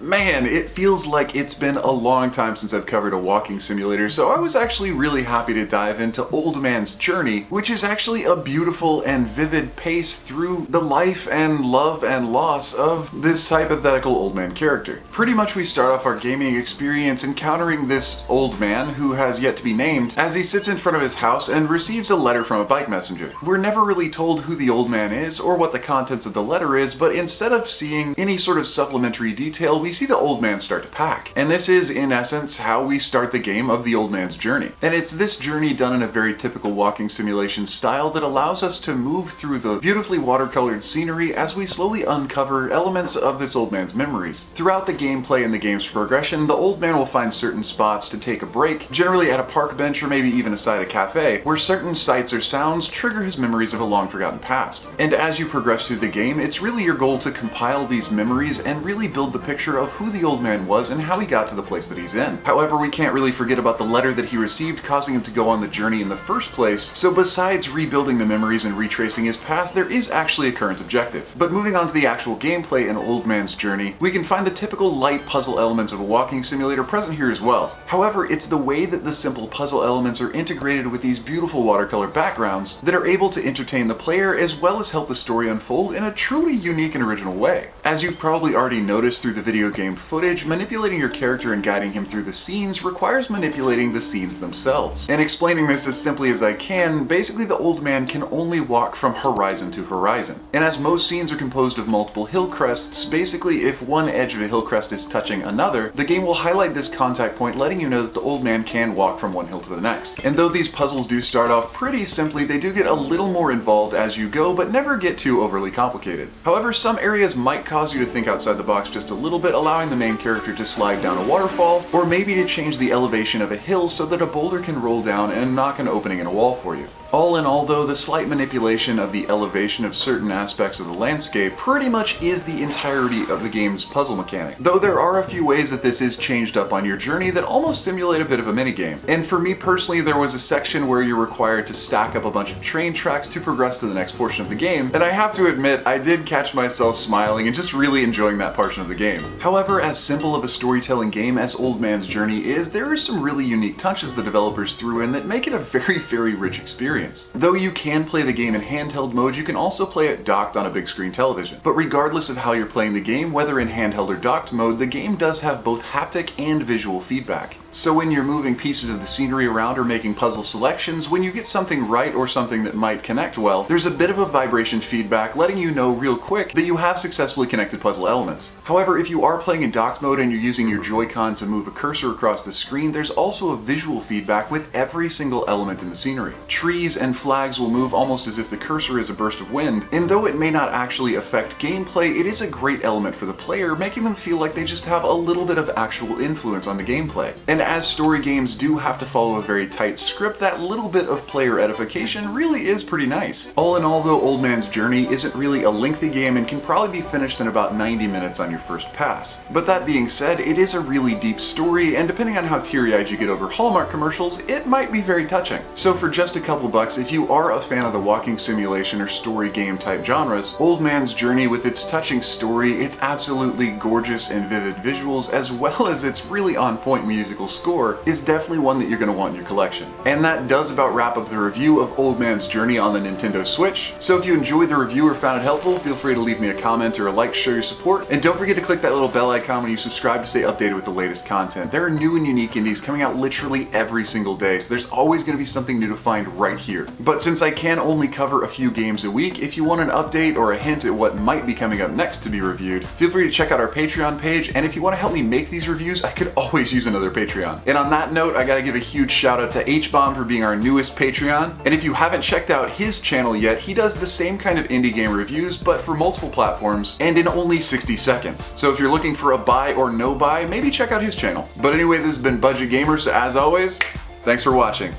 Man, it feels like it's been a long time since I've covered a walking simulator, so I was actually really happy to dive into Old Man's Journey, which is actually a beautiful and vivid pace through the life and love and loss of this hypothetical old man character. Pretty much we start off our gaming experience encountering this old man who has yet to be named as he sits in front of his house and receives a letter from a bike messenger. We're never really told who the old man is or what the contents of the letter is, but instead of seeing any sort of supplementary detail, we see the old man start to pack. And this is, in essence, how we start the game of the Old Man's Journey. And it's this journey done in a very typical walking simulation style that allows us to move through the beautifully watercolored scenery as we slowly uncover elements of this old man's memories. Throughout the gameplay and the game's progression, the old man will find certain spots to take a break, generally at a park bench or maybe even aside a cafe, where certain sights or sounds trigger his memories of a long forgotten past. And as you progress through the game, it's really your goal to compile these memories and really build the picture of who the old man was and how he got to the place that he's in. However, we can't really forget about the letter that he received causing him to go on the journey in the first place, so besides rebuilding the memories and retracing his past, there is actually a current objective. But moving on to the actual gameplay in Old Man's Journey, we can find the typical light puzzle elements of a walking simulator present here as well. However, it's the way that the simple puzzle elements are integrated with these beautiful watercolor backgrounds that are able to entertain the player as well as help the story unfold in a truly unique and original way. As you've probably already noticed through the video game footage, manipulating your character and guiding him through the scenes requires manipulating the scenes themselves. And explaining this as simply as I can, basically the old man can only walk from horizon to horizon. And as most scenes are composed of multiple hill crests, basically if one edge of a hill crest is touching another, the game will highlight this contact point, letting you know that the old man can walk from one hill to the next. And though these puzzles do start off pretty simply, they do get a little more involved as you go, but never get too overly complicated. However, some areas might cause you to think outside the box just a little bit, allowing the main character to slide down a waterfall, or maybe to change the elevation of a hill so that a boulder can roll down and knock an opening in a wall for you. All in all though, the slight manipulation of the elevation of certain aspects of the landscape pretty much is the entirety of the game's puzzle mechanic. Though there are a few ways that this is changed up on your journey that almost simulate a bit of a minigame. And for me personally, there was a section where you're required to stack up a bunch of train tracks to progress to the next portion of the game, and I have to admit, I did catch myself smiling and just really enjoying that portion of the game. However, as simple of a storytelling game as Old Man's Journey is, there are some really unique touches the developers threw in that make it a very rich experience. Though you can play the game in handheld mode, you can also play it docked on a big screen television. But regardless of how you're playing the game, whether in handheld or docked mode, the game does have both haptic and visual feedback. So when you're moving pieces of the scenery around or making puzzle selections, when you get something right or something that might connect well, there's a bit of a vibration feedback letting you know real quick that you have successfully connected puzzle elements. However, if you are playing in docked mode and you're using your Joy-Con to move a cursor across the screen, there's also a visual feedback with every single element in the scenery. Trees and flags will move almost as if the cursor is a burst of wind, and though it may not actually affect gameplay, it is a great element for the player, making them feel like they just have a little bit of actual influence on the gameplay. And as story games do have to follow a very tight script, that little bit of player edification really is pretty nice. All in all though, Old Man's Journey isn't really a lengthy game and can probably be finished in about 90 minutes on your first pass. But that being said, it is a really deep story, and depending on how teary-eyed you get over Hallmark commercials, it might be very touching. So for just a couple bucks, if you are a fan of the walking simulation or story game type genres, Old Man's Journey, with its touching story, its absolutely gorgeous and vivid visuals, as well as its really on point musical score, is definitely one that you're going to want in your collection. And that does about wrap up the review of Old Man's Journey on the Nintendo Switch. So if you enjoyed the review or found it helpful, feel free to leave me a comment or a like to show your support, and don't forget to click that little bell icon when you subscribe to stay updated with the latest content. There are new and unique indies coming out literally every single day, so there's always going to be something new to find right here. But since I can only cover a few games a week, if you want an update or a hint at what might be coming up next to be reviewed, feel free to check out our Patreon page, and if you want to help me make these reviews, I could always use another Patreon. And on that note, I gotta give a huge shout out to H-Bomb for being our newest Patreon. And if you haven't checked out his channel yet, he does the same kind of indie game reviews, but for multiple platforms and in only 60 seconds. So if you're looking for a buy or no buy, maybe check out his channel. But anyway, this has been Budget Gamer, so as always, thanks for watching.